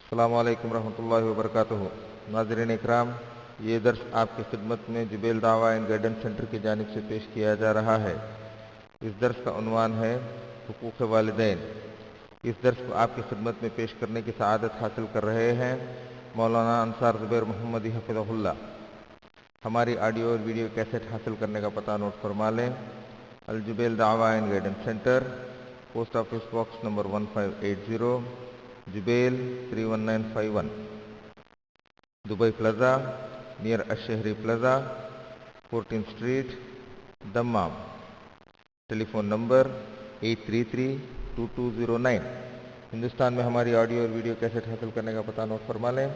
السلام علیکم ورحمۃ اللہ وبرکاتہ۔ ناظرین اکرام، یہ درس آپ کی خدمت میں جبیل دعویٰ اینڈ گائیڈنس سینٹر کی جانب سے پیش کیا جا رہا ہے۔ اس درس کا عنوان ہے حقوق والدین۔ اس درس کو آپ کی خدمت میں پیش کرنے کی سعادت حاصل کر رہے ہیں مولانا انصار زبیر محمدی حفظہ اللہ۔ ہماری آڈیو اور ویڈیو کیسٹ حاصل کرنے کا پتہ نوٹ فرما لیں۔ الجبیل دعویٰ and guidance centre, post office box number 1580، Jubail 31951، Dubai plaza near Al Shehri plaza, 14 street, Dammam. Telephone number 83322009۔ Hindustan میں ہماری آڈیو اور ویڈیو کیسٹ حاصل کرنے کا پتہ نوٹ فرما لیں۔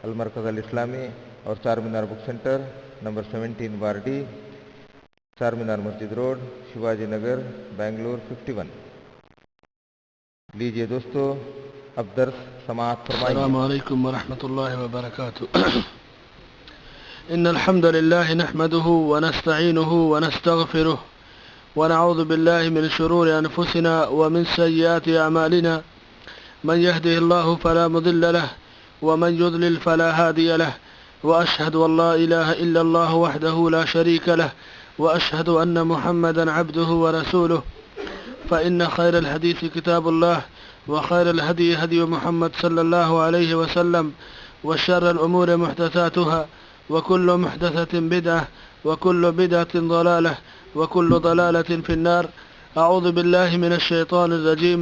المرکز الاسلامی اور چار مینار بک سینٹر، نمبر 17 بار ڈی، چار مینار مسجد روڈ، شیواجی نگر، بنگلور 51۔ لیجئے دوستو، اب درس سماعت فرمائیے۔ السلام علیکم ورحمۃ اللہ وبرکاتہ۔ ان الحمد لله نحمده ونستعينه ونستغفره ونعوذ بالله من شرور انفسنا ومن سيئات اعمالنا، من يهده الله فلا مضل له ومن يضلل فلا هادي له، واشهد ان لا اله الا الله وحده لا شريك له، واشهد ان محمدا عبده ورسوله، فان خير الحديث كتاب الله، وخير الهدي هدي محمد صلى الله عليه وسلم، وشر الأمور محدثاتها، وكل محدثة بدعة، وكل بدعة ضلالة، وكل ضلالة في النار۔ أعوذ بالله من الشيطان الرجيم،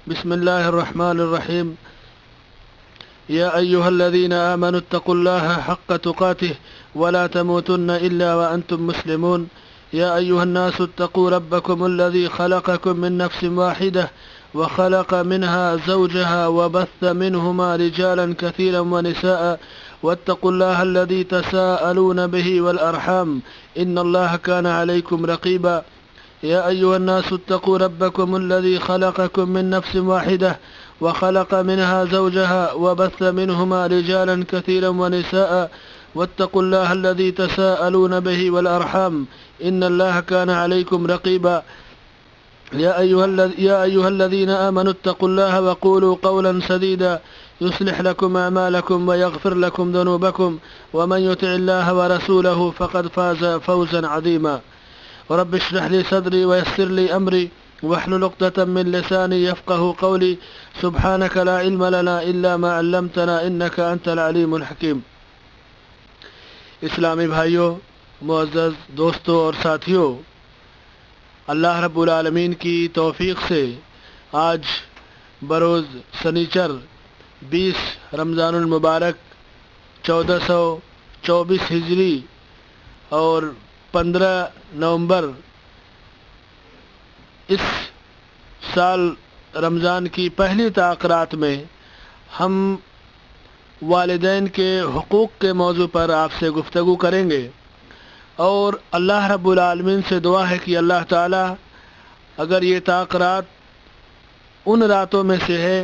بسم الله الرحمن الرحيم۔ يا أيها الذين آمنوا اتقوا الله حق تقاته ولا تموتن إلا وأنتم مسلمون۔ يا أيها الناس اتقوا ربكم الذي خلقكم من نفس واحدة وخلق منها زوجها وبث منهما رجالا كثيرا ونساء، واتقوا الله الذي تساءلون به والأرحام إن الله كان عليكم رقيبا۔ يا أيها الناس اتقوا ربكم الذي خلقكم من نفس واحدة وخلق منها زوجها وبث منهما رجالا كثيرا ونساء، واتقوا الله الذي تساءلون به والأرحام إن الله كان عليكم رقيبا۔ يا أيها الذين آمنوا اتقوا الله وقولوا قولا سديدا يصلح لكم أعمالكم ويغفر لكم ذنوبكم، ومن يطع الله ورسوله فقد فاز فوزا عظيما۔ رب اشرح لي صدري ويسر لي أمري واحلل عقدة من لساني يفقه قولي، سبحانك لا علم لنا إلا ما علمتنا إنك أنت العليم الحكيم۔ اسلامی بھائیوں، معزز دوستوں اور ساتھیوں، اللہ رب العالمین کی توفیق سے آج بروز سنیچر 20 رمضان المبارک 1424 ہجری اور 15 نومبر اس سال رمضان کی پہلی تاخیرات میں ہم والدین کے حقوق کے موضوع پر آپ سے گفتگو کریں گے، اور اللہ رب العالمین سے دعا ہے کہ اللہ تعالی اگر یہ تاخیرات ان راتوں میں سے ہے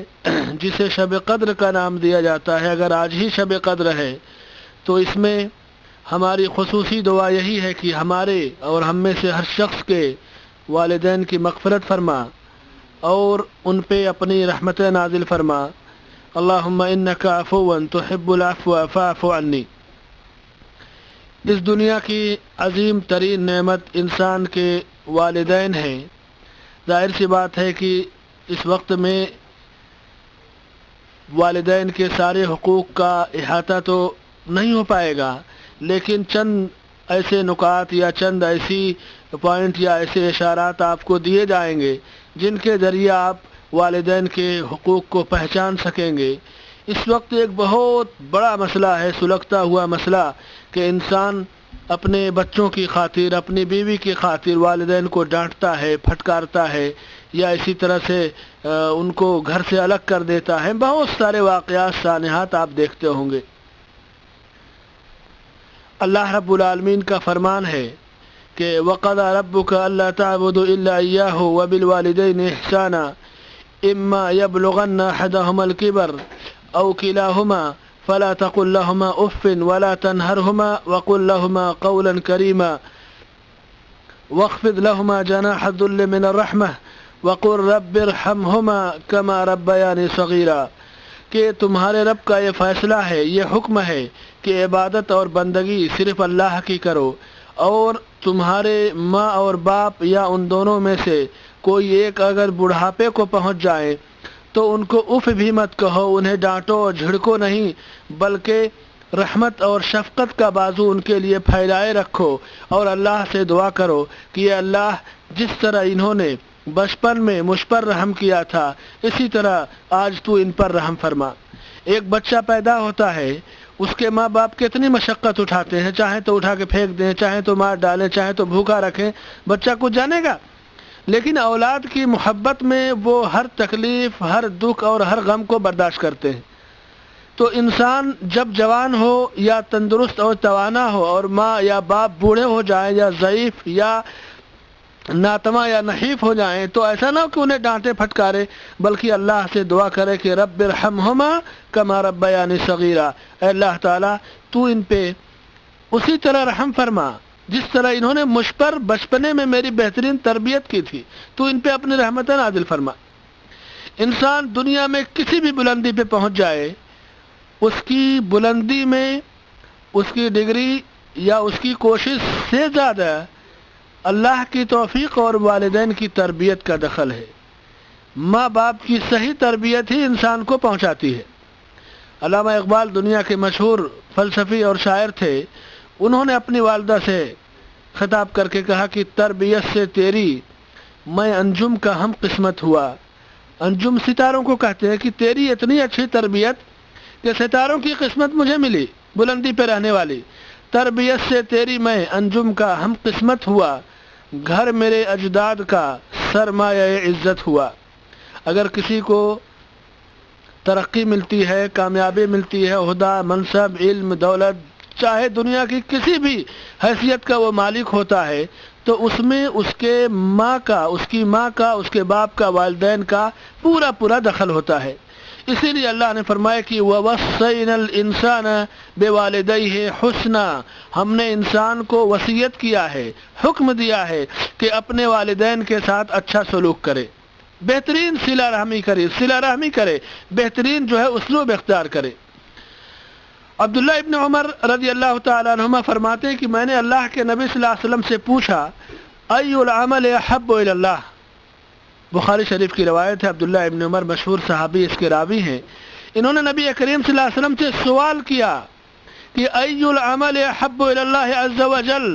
جسے شب قدر کا نام دیا جاتا ہے، اگر آج ہی شب قدر ہے تو اس میں ہماری خصوصی دعا یہی ہے کہ ہمارے اور ہم میں سے ہر شخص کے والدین کی مغفرت فرما اور ان پہ اپنی رحمت نازل فرما۔ اللہم انک عفو تحب العفو فاعف عنی۔ اس دنیا کی عظیم ترین نعمت انسان کے والدین ہیں۔ ظاہر سی بات ہے کہ اس وقت میں والدین کے سارے حقوق کا احاطہ تو نہیں ہو پائے گا، لیکن چند ایسے نکات یا چند ایسی پوائنٹ یا ایسے اشارات آپ کو دیے جائیں گے جن کے ذریعے آپ والدین کے حقوق کو پہچان سکیں گے۔ اس وقت ایک بہت بڑا مسئلہ ہے، سلگتا ہوا مسئلہ، کہ انسان اپنے بچوں کی خاطر، اپنی بیوی کی خاطر والدین کو ڈانٹتا ہے، پھٹکارتا ہے، یا اسی طرح سے ان کو گھر سے الگ کر دیتا ہے۔ بہت سارے واقعات سانحات آپ دیکھتے ہوں گے۔ اللہ رب العالمین کا فرمان ہے کہ وَقَضَىٰ رَبُّكَ أَلَّا تَعْبُدُوا إِلَّا إِيَّاهُ وَبِالْوَالِدَيْنِ إِحْسَانًا إِمَّا يَبْلُغَنَّ أَحَدَهُمَا الْكِبَرَ أَوْ كِلَاهُمَا فَلَا تَقُل لَّهُمَا أُفٍّ وَلَا تَنْهَرْهُمَا وَقُل لَّهُمَا قَوْلًا كَرِيمًا واخفض لهما جناح الذل من الرحمة وقل رب ارحمهما كما ربياني صغيرا۔ کہ تمہارے رب کا یہ فیصلہ ہے، یہ حکم ہے کہ عبادت اور بندگی صرف اللہ کی کرو، اور تمہارے ماں اور باپ یا ان دونوں میں سے کوئی ایک اگر بڑھاپے کو پہنچ جائے تو ان کو اف بھی مت کہو، انہیں ڈانٹو اور جھڑکو نہیں، بلکہ رحمت اور شفقت کا بازو ان کے لیے پھیلائے رکھو، اور اللہ سے دعا کرو کہ یہ اللہ جس طرح انہوں نے بچپن میں مجھ پر رحم کیا تھا اسی طرح آج تو ان پر رحم فرما۔ ایک بچہ پیدا ہوتا ہے، اس کے ماں باپ کتنی مشقت اٹھاتے ہیں، چاہے تو اٹھا کے پھینک دیں، چاہے تو مار ڈالیں، چاہے تو بھوکا رکھیں، بچہ کچھ جانے گا؟ لیکن اولاد کی محبت میں وہ ہر تکلیف، ہر دکھ اور ہر غم کو برداشت کرتے ہیں۔ تو انسان جب جوان ہو یا تندرست اور توانا ہو، اور ماں یا باپ بوڑھے ہو جائیں یا ضعیف یا ناتما یا نحیف ہو جائیں، تو ایسا نہ ہو کہ انہیں ڈانٹے پھٹکارے، بلکہ اللہ سے دعا کرے کہ رب ارحمہما کما ربیانی صغیرا، اے اللہ تعالیٰ تو ان پہ اسی طرح رحم فرما جس طرح انہوں نے مجھ پر بچپنے میں میری بہترین تربیت کی تھی، تو ان پہ اپنی رحمت نازل فرما۔ انسان دنیا میں کسی بھی بلندی پہ پہنچ جائے، اس کی بلندی میں اس کی ڈگری یا اس کی کوشش سے زیادہ اللہ کی توفیق اور والدین کی تربیت کا دخل ہے۔ ماں باپ کی صحیح تربیت ہی انسان کو پہنچاتی ہے۔ علامہ اقبال دنیا کے مشہور فلسفی اور شاعر تھے، انہوں نے اپنی والدہ سے خطاب کر کے کہا کہ تربیت سے تیری میں انجم کا ہم قسمت ہوا۔ انجم ستاروں کو کہتے ہیں کہ تیری اتنی اچھی تربیت کہ ستاروں کی قسمت مجھے ملی، بلندی پہ رہنے والی۔ تربیت سے تیری میں انجم کا ہم قسمت ہوا، گھر میرے اجداد کا سرمایہ عزت ہوا۔ اگر کسی کو ترقی ملتی ہے، کامیابی ملتی ہے، عہدہ، منصب، علم، دولت، چاہے دنیا کی کسی بھی حیثیت کا وہ مالک ہوتا ہے، تو اس میں اس کے ماں کا، اس کی ماں کا، اس کے باپ کا، والدین کا پورا دخل ہوتا ہے۔ اسی لیے اللہ نے فرمایا کہ وَوَصَّيْنَا الْإِنسَانَ بِوَالِدَيْهِ حُسْنًا، ہم نے انسان کو وصیت کیا ہے، حکم دیا ہے کہ اپنے والدین کے ساتھ اچھا سلوک کرے، بہترین صلہ رحمی کرے، بہترین جو ہے اسلوب اختیار کرے۔ عبداللہ ابن عمر رضی اللہ تعالیٰ عنہما فرماتے ہیں کہ میں نے اللہ کے نبی صلی اللہ علیہ وسلم سے پوچھا ای العمل احب الی اللہ، بخاری شریف کی روایت ہے، عبداللہ ابن عمر مشہور صحابی اس کے راوی ہیں، انہوں نے نبی کریم صلی اللہ علیہ وسلم سے سوال کیا کہ ای العمل احب الی اللہ عز وجل،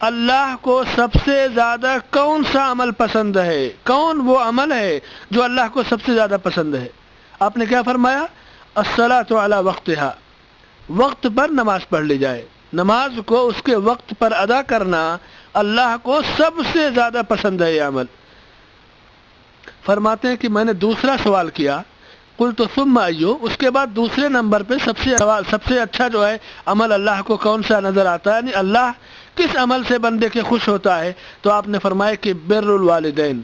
اللہ کو سب سے زیادہ کون سا عمل پسند ہے، کون وہ عمل ہے جو اللہ کو سب سے زیادہ پسند ہے؟ آپ نے کیا فرمایا؟ الصلاۃ علی وقتہا، وقت پر نماز پڑھ لی جائے، نماز کو اس کے وقت پر ادا کرنا اللہ کو سب سے زیادہ پسند ہے یہ عمل۔ فرماتے ہیں کہ میں نے دوسرا سوال کیا، قلت ثم ایو، اس کے بعد دوسرے نمبر پہ سب سے اچھا جو ہے عمل اللہ کو کون سا نظر آتا ہے، یعنی اللہ کس عمل سے بندے کے خوش ہوتا ہے؟ تو آپ نے فرمایا کہ بر الوالدین،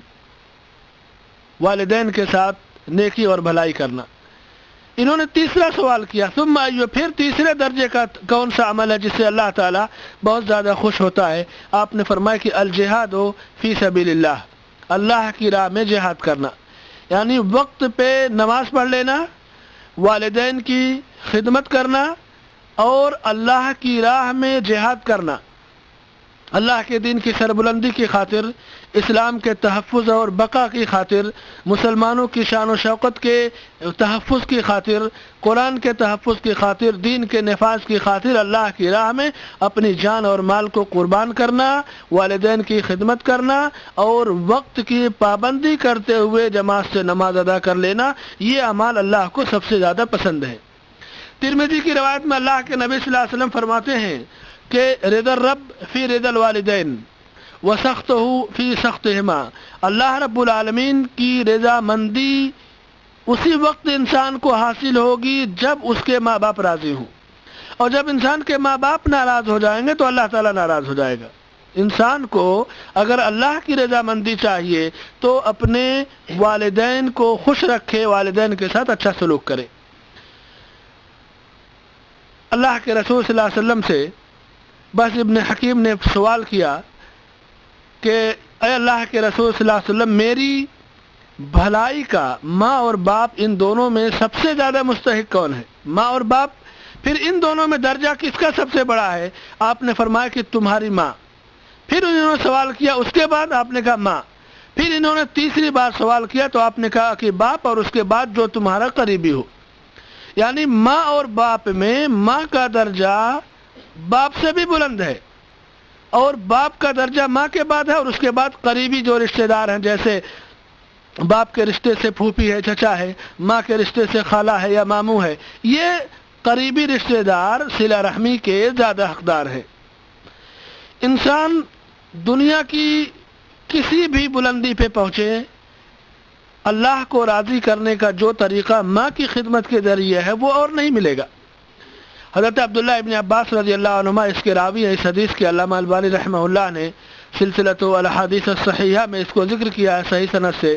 والدین کے ساتھ نیکی اور بھلائی کرنا۔ انہوں نے تیسرا سوال کیا، ثم ایو، پھر تیسرے درجے کا کون سا عمل ہے جس سے اللہ تعالیٰ بہت زیادہ خوش ہوتا ہے؟ آپ نے فرمایا کہ الجہاد فی سبیل اللہ، اللہ کی راہ میں جہاد کرنا، یعنی وقت پہ نماز پڑھ لینا، والدین کی خدمت کرنا اور اللہ کی راہ میں جہاد کرنا، اللہ کے دین کی سربلندی کی خاطر، اسلام کے تحفظ اور بقا کی خاطر، مسلمانوں کی شان و شوکت کے تحفظ کی خاطر، قرآن کے تحفظ کی خاطر، دین کے نفاذ کی خاطر اللہ کی راہ میں اپنی جان اور مال کو قربان کرنا، والدین کی خدمت کرنا اور وقت کی پابندی کرتے ہوئے جماعت سے نماز ادا کر لینا، یہ اعمال اللہ کو سب سے زیادہ پسند ہے۔ ترمذی کی روایت میں اللہ کے نبی صلی اللہ علیہ وسلم فرماتے ہیں کہ رضا الرب فی رضا الوالدین وسخطہ فی سخطہما، اللہ رب العالمین کی رضا مندی اسی وقت انسان کو حاصل ہوگی جب اس کے ماں باپ راضی ہوں، اور جب انسان کے ماں باپ ناراض ہو جائیں گے تو اللہ تعالیٰ ناراض ہو جائے گا۔ انسان کو اگر اللہ کی رضا مندی چاہیے تو اپنے والدین کو خوش رکھے، والدین کے ساتھ اچھا سلوک کرے۔ اللہ کے رسول صلی اللہ علیہ وسلم سے بس ابن حکیم نے سوال کیا کہ اے اللہ کے رسول صلی اللہ علیہ وسلم، میری بھلائی کا ماں اور باپ ان دونوں میں سب سے زیادہ مستحق کون ہے؟ ماں اور باپ. پھر ان دونوں میں درجہ کس کا سب سے بڑا ہے؟ آپ نے فرمایا کہ تمہاری ماں. پھر انہوں نے سوال کیا اس کے بعد، آپ نے کہا ماں. پھر انہوں نے تیسری بار سوال کیا تو آپ نے کہا کہ باپ، اور اس کے بعد جو تمہارا قریبی ہو. یعنی ماں اور باپ میں ماں کا درجہ باپ سے بھی بلند ہے، اور باپ کا درجہ ماں کے بعد ہے، اور اس کے بعد قریبی جو رشتہ دار ہیں، جیسے باپ کے رشتے سے پھوپھی ہے، چچا ہے، ماں کے رشتے سے خالہ ہے یا ماموں ہے، یہ قریبی رشتہ دار صلہ رحمی کے زیادہ حقدار ہے. انسان دنیا کی کسی بھی بلندی پہ پہنچے، اللہ کو راضی کرنے کا جو طریقہ ماں کی خدمت کے ذریعے ہے وہ اور نہیں ملے گا. حضرت عبداللہ ابن عباس رضی اللہ عنہما اس کے راوی ہیں. اس حدیث کے علامہ البانی رحمہ اللہ نے سلسلۃ الاحادیث الصحیحہ میں اس کو ذکر کیا ہے صحیح سند سے،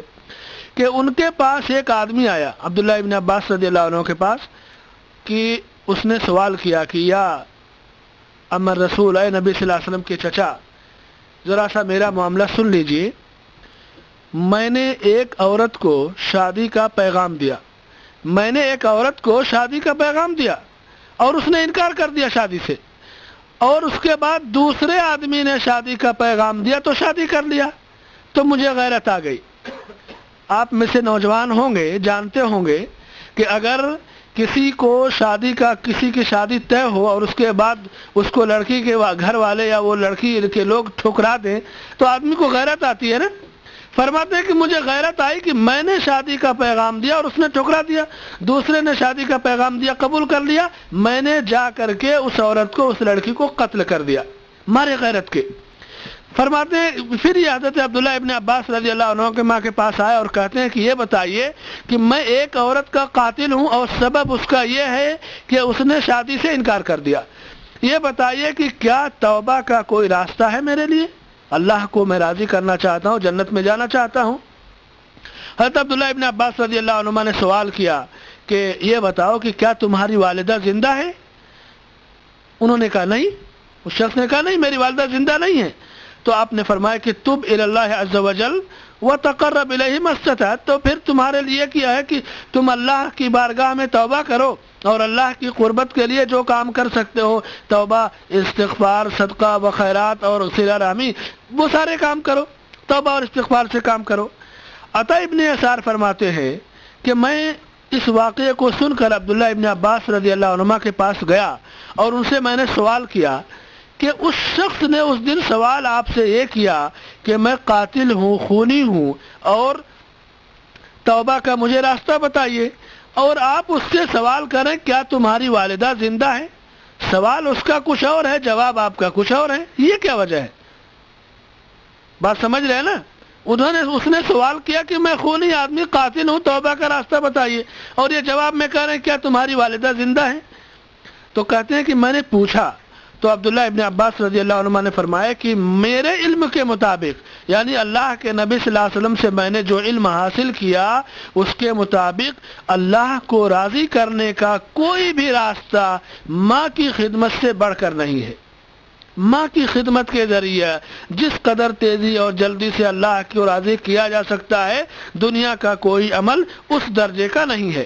کہ ان کے پاس ایک آدمی آیا عبداللہ ابن عباس رضی اللہ عنہ کے پاس، کہ اس نے سوال کیا کہ یا امر رسول، اے نبی صلی اللہ علیہ وسلم کے چچا، ذرا سا میرا معاملہ سن لیجئے. میں نے ایک عورت کو شادی کا پیغام دیا، میں نے ایک عورت کو شادی کا پیغام دیا اور اس نے انکار کر دیا شادی سے، اور اس کے بعد دوسرے آدمی نے شادی کا پیغام دیا تو شادی کر لیا، تو مجھے غیرت آ گئی. آپ میں سے نوجوان ہوں گے، جانتے ہوں گے کہ اگر کسی کو کسی کی شادی طے ہو اور اس کے بعد اس کو لڑکی کے گھر والے یا وہ لڑکی کے لوگ ٹھکرا دیں تو آدمی کو غیرت آتی ہے نا. فرماتے ہیں کہ مجھے غیرت آئی کہ میں نے شادی کا پیغام دیا اور اس نے ٹھکرا دیا، دوسرے نے شادی کا پیغام دیا، قبول کر لیا، میں نے جا کر کے اس عورت کو، اس لڑکی کو قتل کر دیا مارے غیرت کے. فرماتے ہیں پھر یہ حضرت عبداللہ ابن عباس رضی اللہ عنہ کے ماں کے پاس آئے اور کہتے ہیں کہ یہ بتائیے کہ میں ایک عورت کا قاتل ہوں اور سبب اس کا یہ ہے کہ اس نے شادی سے انکار کر دیا. یہ بتائیے کہ کیا توبہ کا کوئی راستہ ہے میرے لیے؟ اللہ کو میں راضی کرنا چاہتا ہوں، جنت میں جانا چاہتا ہوں. حضرت عبداللہ ابن عباس رضی اللہ عنہ نے سوال کیا کہ یہ بتاؤ کہ کیا تمہاری والدہ زندہ ہے؟ انہوں نے کہا نہیں. اس شخص نے کہا نہیں، میری والدہ زندہ نہیں ہے. تو آپ نے فرمایا کہ تب الی اللہ عز وجل وتقرب الیہ ما استطعت، تو پھر تمہارے لیے کیا ہے کہ تم اللہ کی بارگاہ میں توبہ کرو اور اللہ کی قربت کے لیے جو کام کر سکتے ہو، توبہ، استغفار، صدقہ و خیرات اور صلہ رحمی، وہ سارے کام کرو، توبہ اور استغفار سے کام کرو. عطا ابن یسار فرماتے ہیں کہ میں اس واقعے کو سن کر عبداللہ ابن عباس رضی اللہ عنہما کے پاس گیا اور ان سے میں نے سوال کیا کہ اس شخص نے اس دن سوال آپ سے یہ کیا کہ میں قاتل ہوں، خونی ہوں، اور توبہ کا مجھے راستہ بتائیے، اور آپ اس سے سوال کریں کیا تمہاری والدہ زندہ ہے؟ سوال اس کا کچھ اور ہے، جواب آپ کا کچھ اور ہے. یہ کیا وجہ ہے؟ بات سمجھ رہے ہیں نا؟ اس نے سوال کیا کہ میں خونی آدمی قاتل ہوں، توبہ کا راستہ بتائیے، اور یہ جواب میں کہہ رہے ہیں کیا تمہاری والدہ زندہ ہے؟ تو کہتے ہیں کہ میں نے پوچھا تو عبداللہ ابن عباس رضی اللہ عنہ نے فرمایا کہ میرے علم کے مطابق، یعنی اللہ کے نبی صلی اللہ علیہ وسلم سے میں نے جو علم حاصل کیا اس کے مطابق اللہ کو راضی کرنے کا کوئی بھی راستہ ماں کی خدمت سے بڑھ کر نہیں ہے. ماں کی خدمت کے ذریعے جس قدر تیزی اور جلدی سے اللہ کو راضی کیا جا سکتا ہے، دنیا کا کوئی عمل اس درجے کا نہیں ہے.